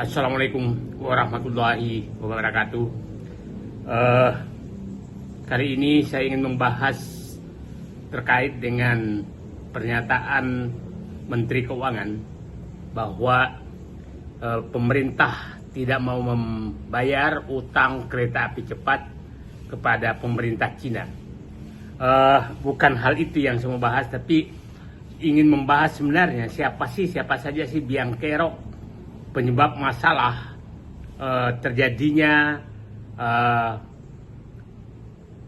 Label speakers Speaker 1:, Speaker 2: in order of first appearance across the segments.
Speaker 1: Assalamualaikum warahmatullahi wabarakatuh. Kali ini saya ingin membahas terkait dengan pernyataan Menteri Keuangan bahwa pemerintah tidak mau membayar utang kereta api cepat kepada pemerintah Cina. Bukan hal itu yang saya mau bahas, tapi ingin membahas sebenarnya siapa saja sih biang kerok penyebab masalah terjadinya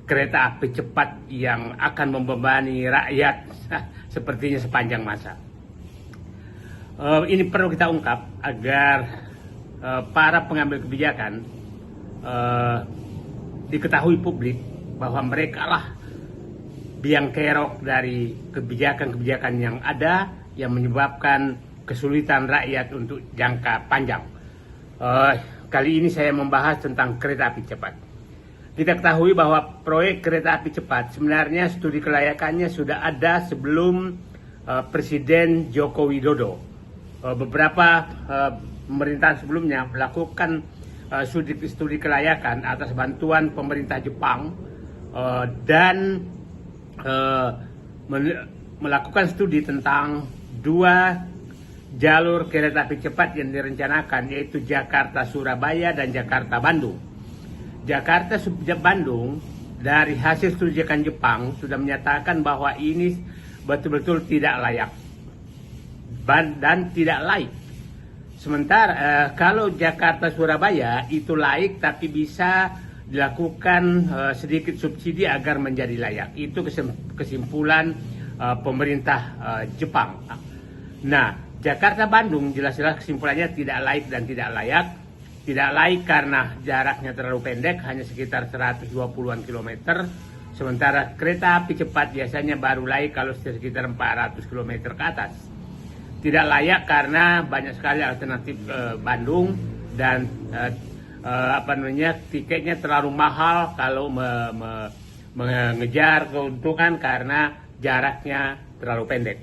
Speaker 1: kereta api cepat yang akan membebani rakyat sepertinya sepanjang masa. Ini perlu kita ungkap agar para pengambil kebijakan diketahui publik bahwa mereka lah biang kerok dari kebijakan-kebijakan yang ada yang menyebabkan kesulitan rakyat untuk jangka panjang. Kali ini saya membahas tentang kereta api cepat. Kita ketahui bahwa proyek kereta api cepat sebenarnya studi kelayakannya sudah ada sebelum Presiden Joko Widodo. Beberapa pemerintahan sebelumnya melakukan studi kelayakan atas bantuan pemerintah Jepang dan melakukan studi tentang dua jalur kereta api cepat yang direncanakan, yaitu Jakarta-Surabaya dan Jakarta-Bandung. Jakarta-Bandung dari hasil studi Jepang sudah menyatakan bahwa ini betul-betul tidak layak dan tidak laik. Sementara kalau Jakarta-Surabaya itu laik tapi bisa dilakukan sedikit subsidi agar menjadi layak. Itu kesimpulan pemerintah Jepang. Nah, Jakarta-Bandung jelas-jelas kesimpulannya tidak laik dan tidak layak. Tidak laik karena jaraknya terlalu pendek, hanya sekitar 120-an kilometer. Sementara kereta api cepat biasanya baru laik kalau sekitar 400 km ke atas. Tidak layak karena banyak sekali alternatif Bandung dan tiketnya terlalu mahal kalau mengejar keuntungan karena jaraknya terlalu pendek.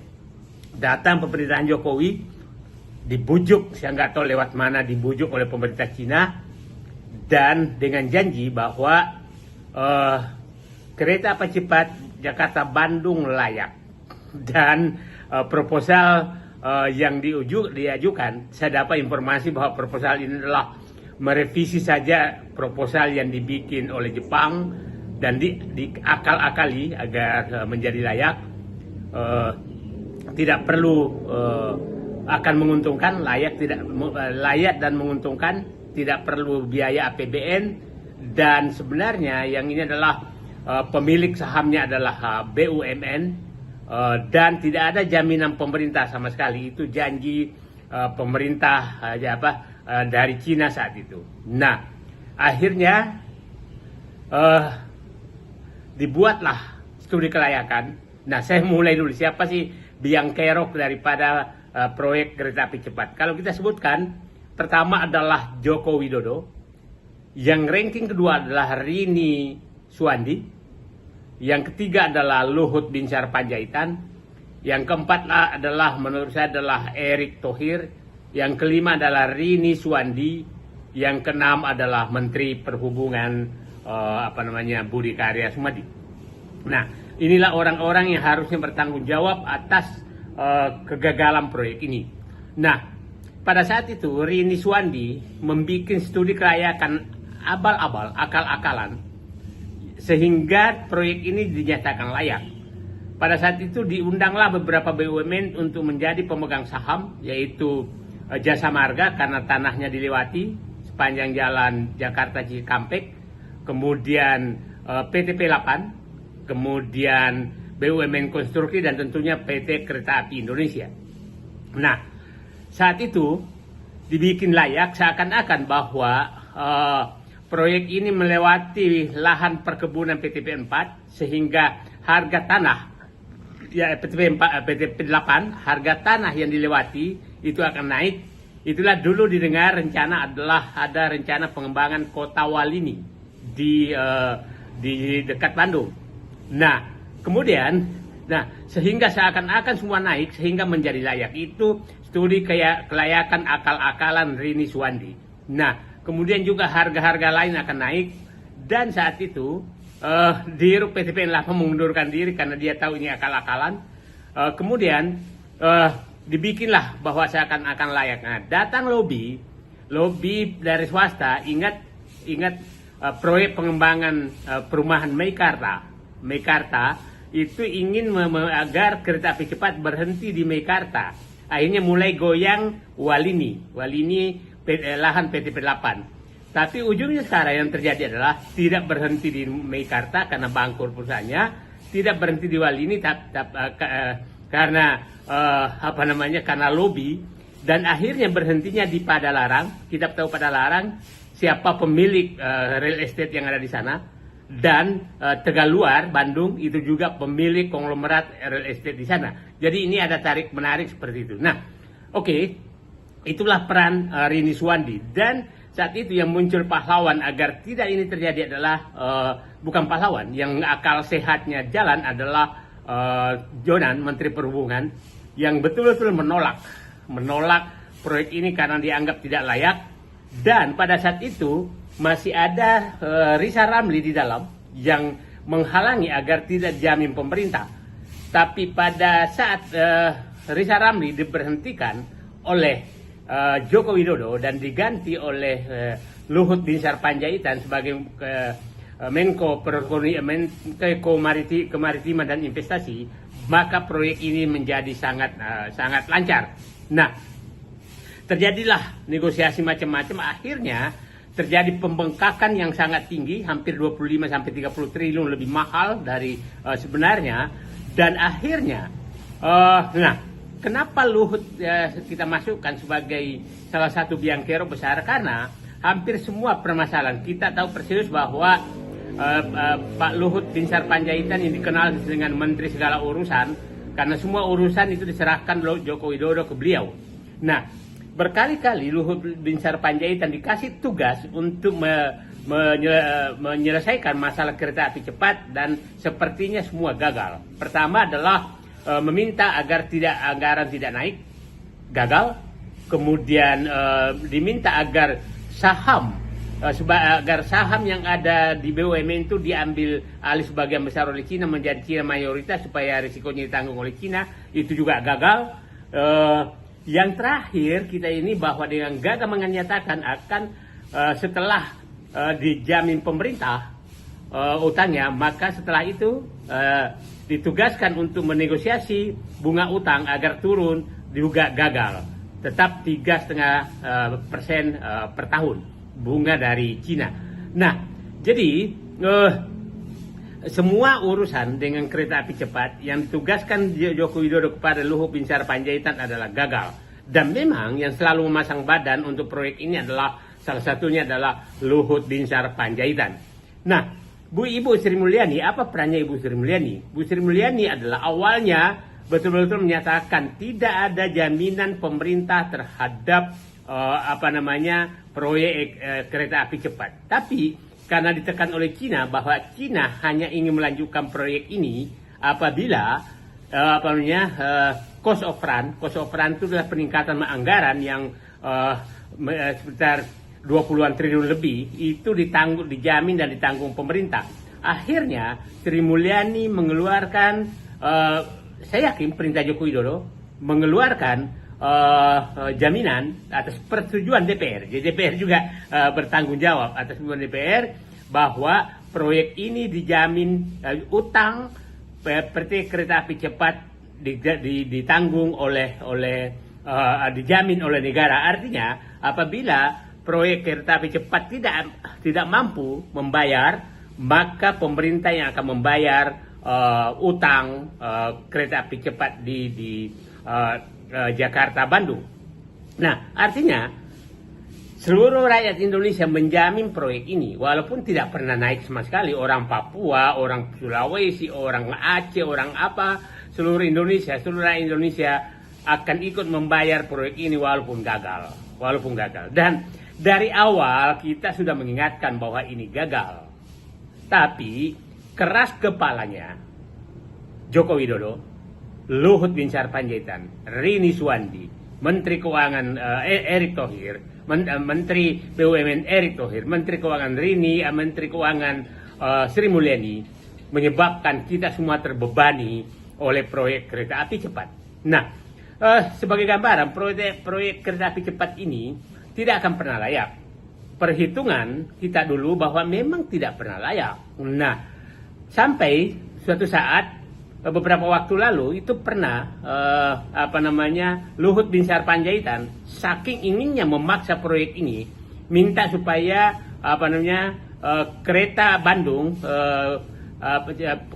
Speaker 1: Datang pemerintahan Jokowi dibujuk, saya nggak tahu lewat mana dibujuk oleh pemerintah Cina, dan dengan janji bahwa kereta api cepat Jakarta-Bandung layak. Dan proposal yang diajukan, saya dapat informasi bahwa proposal ini adalah merevisi saja proposal yang dibikin oleh Jepang dan diakal-akali agar menjadi layak. Tidak perlu akan menguntungkan, layak dan menguntungkan, tidak perlu biaya APBN, dan sebenarnya yang ini adalah pemilik sahamnya adalah BUMN, dan tidak ada jaminan pemerintah sama sekali. Itu janji pemerintah dari Cina saat itu. Nah, akhirnya dibuatlah studi kelayakan. Nah, saya mulai dulu, siapa sih biang kerok daripada proyek kereta api cepat? Kalau kita sebutkan, pertama adalah Joko Widodo, yang ranking kedua adalah Rini Suwandi, yang ketiga adalah Luhut Binsar Panjaitan, yang keempat adalah menurut saya adalah Erick Thohir, yang kelima adalah Rini Suwandi, yang keenam adalah Menteri Perhubungan Budi Karya Sumadi. Nah, inilah orang-orang yang harusnya bertanggung jawab atas kegagalan proyek ini. Nah, pada saat itu Rini Suwandi membuat studi kelayakan abal-abal, akal-akalan, sehingga proyek ini dinyatakan layak. Pada saat itu diundanglah beberapa BUMN untuk menjadi pemegang saham, yaitu Jasa Marga karena tanahnya dilewati sepanjang jalan Jakarta Cikampek, kemudian PT P8, kemudian BUMN Konstruksi, dan tentunya PT Kereta Api Indonesia. Nah, saat itu dibikin layak seakan-akan bahwa proyek ini melewati lahan perkebunan PT P4 sehingga harga tanah PT P8, harga tanah yang dilewati itu akan naik. Itulah dulu didengar rencana adalah ada rencana pengembangan Kota Walini di dekat Bandung. Nah, kemudian sehingga seakan-akan semua naik sehingga menjadi layak. Itu studi kelayakan akal-akalan Rini Suwandi. Nah, kemudian juga harga-harga lain akan naik, dan saat itu Dirut PT PN8 mengundurkan diri karena dia tahu ini akal-akalan. Kemudian dibikinlah bahwa seakan-akan layak. Nah, datang lobby dari swasta. Ingat proyek pengembangan perumahan Meikarta itu ingin agar kereta api cepat berhenti di Meikarta. Akhirnya mulai goyang Walini lahan PT PN8. Tapi ujungnya sekarang yang terjadi adalah tidak berhenti di Meikarta karena bangkrut perusahaannya, tidak berhenti di Walini karena karena lobby, dan akhirnya berhentinya di Padalarang. Kita tahu Padalarang siapa pemilik real estate yang ada di sana, dan Tegaluar Bandung itu juga pemilik konglomerat real estate di sana. Jadi ini ada tarik menarik seperti itu. Nah, oke, itulah peran Rini Suwandi. Dan saat itu yang muncul pahlawan agar tidak ini terjadi adalah bukan pahlawan, yang akal sehatnya jalan adalah Jonan, Menteri Perhubungan, yang betul-betul menolak proyek ini karena dianggap tidak layak. Dan pada saat itu masih ada Riza Ramli di dalam yang menghalangi agar tidak dijamin pemerintah. Tapi pada saat Riza Ramli diberhentikan oleh Joko Widodo dan diganti oleh Luhut Binsar Panjaitan sebagai Menko Kemaritiman dan Investasi, maka proyek ini menjadi sangat lancar. Nah, terjadilah negosiasi macam-macam, akhirnya terjadi pembengkakan yang sangat tinggi, hampir 25 sampai 30 triliun lebih mahal dari sebenarnya. Dan akhirnya kenapa Luhut kita masukkan sebagai salah satu biang kerok besar? Karena hampir semua permasalahan kita tahu persis bahwa Pak Luhut Binsar Panjaitan ini dikenal dengan menteri segala urusan, karena semua urusan itu diserahkan Joko Widodo ke beliau. Nah, berkali-kali Luhut Binsar Panjaitan dikasih tugas untuk menyelesaikan masalah kereta api cepat, dan sepertinya semua gagal. Pertama adalah meminta agar anggaran tidak naik, gagal. Kemudian diminta agar saham yang ada di BUMN itu diambil alih sebagian besar oleh Cina, menjadi Cina mayoritas supaya risikonya ditanggung oleh Cina, itu juga gagal. Yang terakhir kita ini bahwa dengan gagal menyatakan akan setelah dijamin pemerintah utangnya, maka setelah itu ditugaskan untuk menegosiasi bunga utang agar turun, juga gagal. Tetap 3,5% per tahun bunga dari Cina. Nah, jadi semua urusan dengan kereta api cepat yang ditugaskan Joko Widodo kepada Luhut Binsar Panjaitan adalah gagal. Dan memang yang selalu memasang badan untuk proyek ini adalah salah satunya adalah Luhut Binsar Panjaitan. Nah, Ibu Sri Mulyani, apa perannya Ibu Sri Mulyani? Bu Sri Mulyani adalah awalnya betul-betul menyatakan tidak ada jaminan pemerintah terhadap proyek kereta api cepat. Tapi karena ditekan oleh Cina bahwa Cina hanya ingin melanjutkan proyek ini apabila cost of run itu adalah peningkatan anggaran yang sekitar 20-an triliun lebih, itu dijamin dan ditanggung pemerintah. Akhirnya Sri Mulyani mengeluarkan, saya yakin perintah Joko Widodo mengeluarkan jaminan atas persetujuan DPR. Jadi DPR juga bertanggung jawab atas persetujuan DPR bahwa proyek ini dijamin utang PT Kereta Api Cepat ditanggung dijamin oleh negara. Artinya apabila proyek kereta api cepat tidak mampu membayar, maka pemerintah yang akan membayar utang kereta api cepat di Jakarta Bandung. Nah, artinya seluruh rakyat Indonesia menjamin proyek ini, walaupun tidak pernah naik sama sekali. Orang Papua, orang Sulawesi, orang Aceh, orang seluruh rakyat Indonesia akan ikut membayar proyek ini walaupun gagal. Dan dari awal kita sudah mengingatkan bahwa ini gagal. Tapi keras kepalanya Joko Widodo, Luhut Binsar Panjaitan, Rini Suwandi, Menteri Keuangan Erick Thohir, Menteri BUMN Erick Thohir, Menteri Keuangan Rini, Menteri Keuangan Sri Mulyani, menyebabkan kita semua terbebani oleh proyek kereta api cepat. Nah, sebagai gambaran, proyek kereta api cepat ini tidak akan pernah layak. Perhitungan kita dulu bahwa memang tidak pernah layak. Nah, sampai suatu saat beberapa waktu lalu itu pernah Luhut Binsar Panjaitan saking inginnya memaksa proyek ini, minta supaya kereta Bandung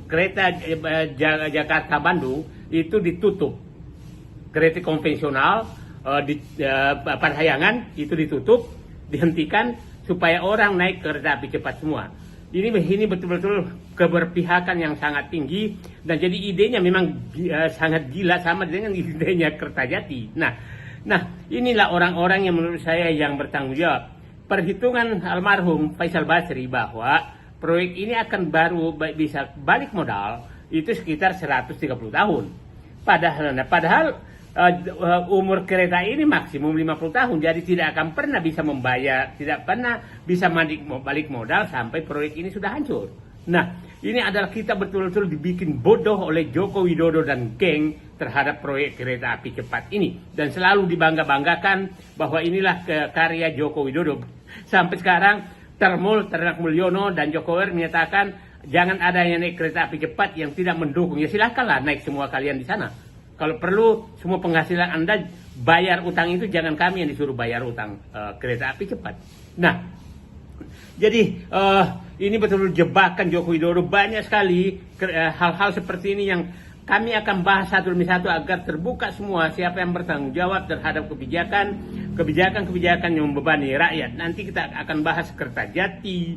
Speaker 1: kereta Jakarta Bandung itu ditutup, kereta konvensional Parahyangan itu ditutup, dihentikan supaya orang naik kereta api cepat semua. Ini betul-betul keberpihakan yang sangat tinggi, dan jadi idenya memang sangat gila sama dengan idenya Kertajati. Nah, inilah orang-orang yang menurut saya yang bertanggung jawab. Perhitungan almarhum Faisal Basri bahwa proyek ini akan baru bisa balik modal itu sekitar 130 tahun. Padahal umur kereta ini maksimum 50 tahun, jadi tidak akan pernah bisa membayar, tidak pernah bisa balik modal sampai proyek ini sudah hancur. Nah, ini adalah kita betul-betul dibikin bodoh oleh Joko Widodo dan geng terhadap proyek kereta api cepat ini, dan selalu dibangga-banggakan bahwa inilah karya Joko Widodo. Sampai sekarang Ternak Mulyono dan Jokowi menyatakan jangan ada yang naik kereta api cepat yang tidak mendukung. Ya silakanlah naik semua kalian di sana. Kalau perlu semua penghasilan Anda bayar utang itu, jangan kami yang disuruh bayar utang kereta api cepat. Nah, jadi ini betul-betul jebakan Joko Widodo. Banyak sekali hal-hal seperti ini yang kami akan bahas satu demi satu agar terbuka semua siapa yang bertanggung jawab terhadap kebijakan yang membebani rakyat. Nanti kita akan bahas Kertajati,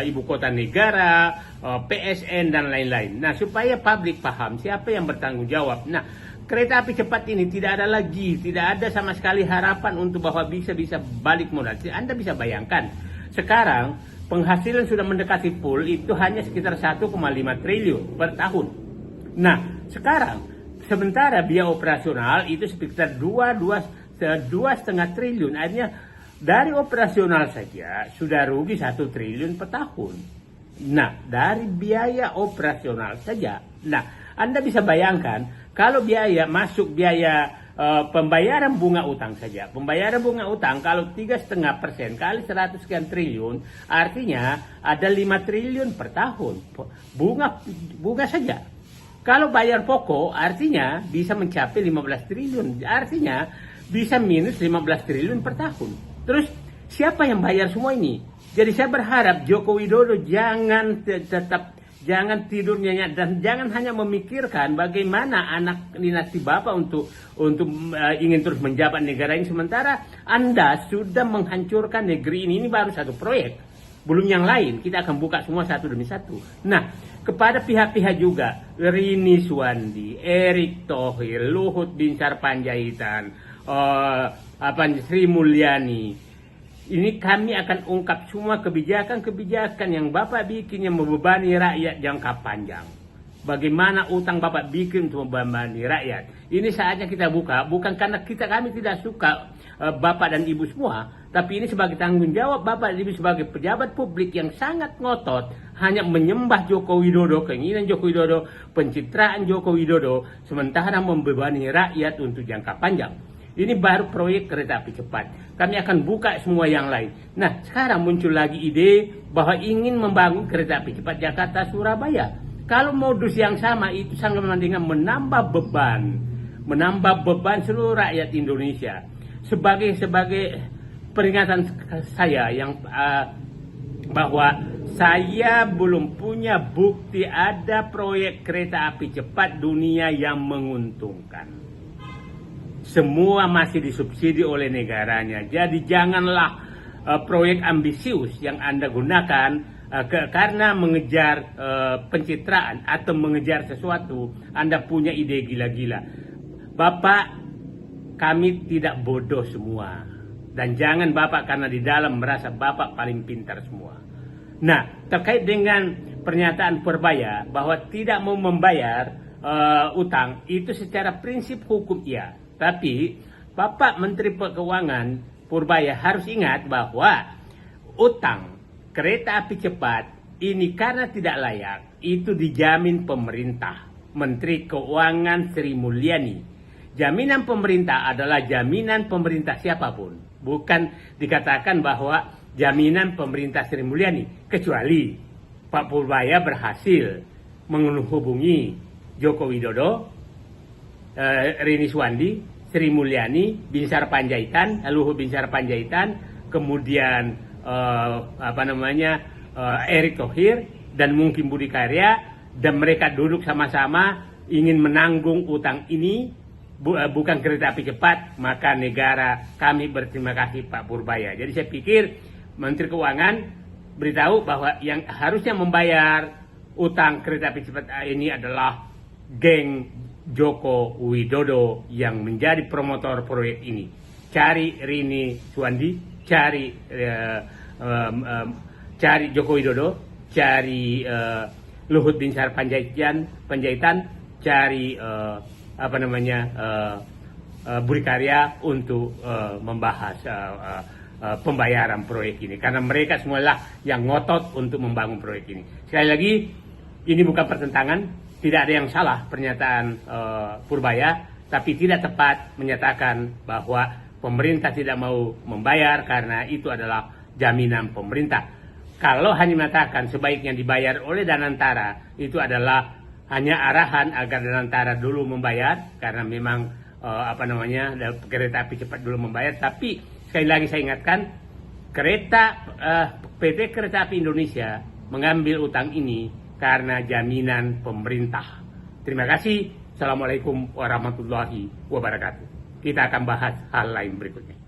Speaker 1: ibu kota negara, PSN dan lain-lain. Nah, supaya publik paham siapa yang bertanggung jawab. Nah, kereta api cepat ini tidak ada sama sekali harapan untuk bahwa bisa balik modal. Anda bisa bayangkan sekarang penghasilan sudah mendekati full itu hanya sekitar 1,5 triliun per tahun. Nah, sekarang sementara biaya operasional itu sekitar 2,5 triliun. Artinya dari operasional saja sudah rugi 1 triliun per tahun. Nah, dari biaya operasional saja. Nah, Anda bisa bayangkan kalau biaya pembayaran bunga utang saja. Pembayaran bunga utang kalau 3,5% kali 100 sekian triliun, artinya ada 5 triliun per tahun. Bunga saja. Kalau bayar pokok artinya bisa mencapai 15 triliun. Artinya bisa minus 15 triliun per tahun. Terus siapa yang bayar semua ini? Jadi saya berharap Joko Widodo jangan tidur nyenyak dan jangan hanya memikirkan bagaimana anak dinasti Bapak untuk ingin terus menjabat negara ini, sementara Anda sudah menghancurkan negeri ini. Ini baru satu proyek, belum yang lain. Kita akan buka semua satu demi satu. Nah, kepada pihak-pihak juga, Rini Suwandi, Erick Thohir, Luhut Binsar Panjaitan, Sri Mulyani, ini kami akan ungkap semua kebijakan-kebijakan yang Bapak bikin yang membebani rakyat jangka panjang. Bagaimana utang Bapak bikin untuk membebani rakyat. Ini saatnya kita buka, bukan karena kami tidak suka Bapak dan Ibu semua, tapi ini sebagai tanggung jawab Bapak dan Ibu sebagai pejabat publik yang sangat ngotot, hanya menyembah Joko Widodo, keinginan Joko Widodo, pencitraan Joko Widodo, sementara membebani rakyat untuk jangka panjang. Ini baru proyek kereta api cepat. Kami akan buka semua yang lain. Nah, sekarang muncul lagi ide bahwa ingin membangun kereta api cepat Jakarta-Surabaya. Kalau modus yang sama itu sangat dengan menambah beban seluruh rakyat Indonesia. Sebagai peringatan saya yang bahwa saya belum punya bukti ada proyek kereta api cepat dunia yang menguntungkan. Semua masih disubsidi oleh negaranya. Jadi janganlah proyek ambisius yang Anda gunakan karena mengejar pencitraan atau mengejar sesuatu. Anda punya ide gila-gila. Bapak, kami tidak bodoh semua. Dan jangan Bapak karena di dalam merasa Bapak paling pintar semua. Nah, terkait dengan pernyataan Purbaya bahwa tidak mau membayar utang, itu secara prinsip hukum iya. Tapi Bapak Menteri Keuangan Purbaya harus ingat bahwa utang kereta api cepat ini karena tidak layak, itu dijamin pemerintah. Menteri Keuangan Sri Mulyani. Jaminan pemerintah adalah jaminan pemerintah siapapun. Bukan dikatakan bahwa jaminan pemerintah Sri Mulyani. Kecuali Pak Purbaya berhasil menghubungi Joko Widodo, Rini Suwandi, Sri Mulyani, Binsar Panjaitan, Luhut Binsar Panjaitan, kemudian Erick Thohir, dan mungkin Budi Karya, dan mereka duduk sama-sama ingin menanggung utang ini, bukan kereta api cepat, maka negara kami berterima kasih Pak Purbaya. Jadi saya pikir Menteri Keuangan beritahu bahwa yang harusnya membayar utang kereta api cepat ini adalah geng Joko Widodo yang menjadi promotor proyek ini. Cari Rini Suwandi, cari Joko Widodo, cari Luhut Binsar Panjaitan, cari Budi Karya untuk membahas pembayaran proyek ini, karena mereka semualah yang ngotot untuk membangun proyek ini. Sekali lagi, ini bukan pertentangan, tidak ada yang salah pernyataan Purbaya, tapi tidak tepat menyatakan bahwa pemerintah tidak mau membayar karena itu adalah jaminan pemerintah. Kalau hanya mengatakan sebaiknya dibayar oleh Danantara, itu adalah hanya arahan agar Danantara dulu membayar, karena memang kereta api cepat dulu membayar. Tapi sekali lagi saya ingatkan, PT Kereta Api Indonesia mengambil utang ini karena jaminan pemerintah. Terima kasih. Assalamualaikum warahmatullahi wabarakatuh. Kita akan bahas hal lain berikutnya.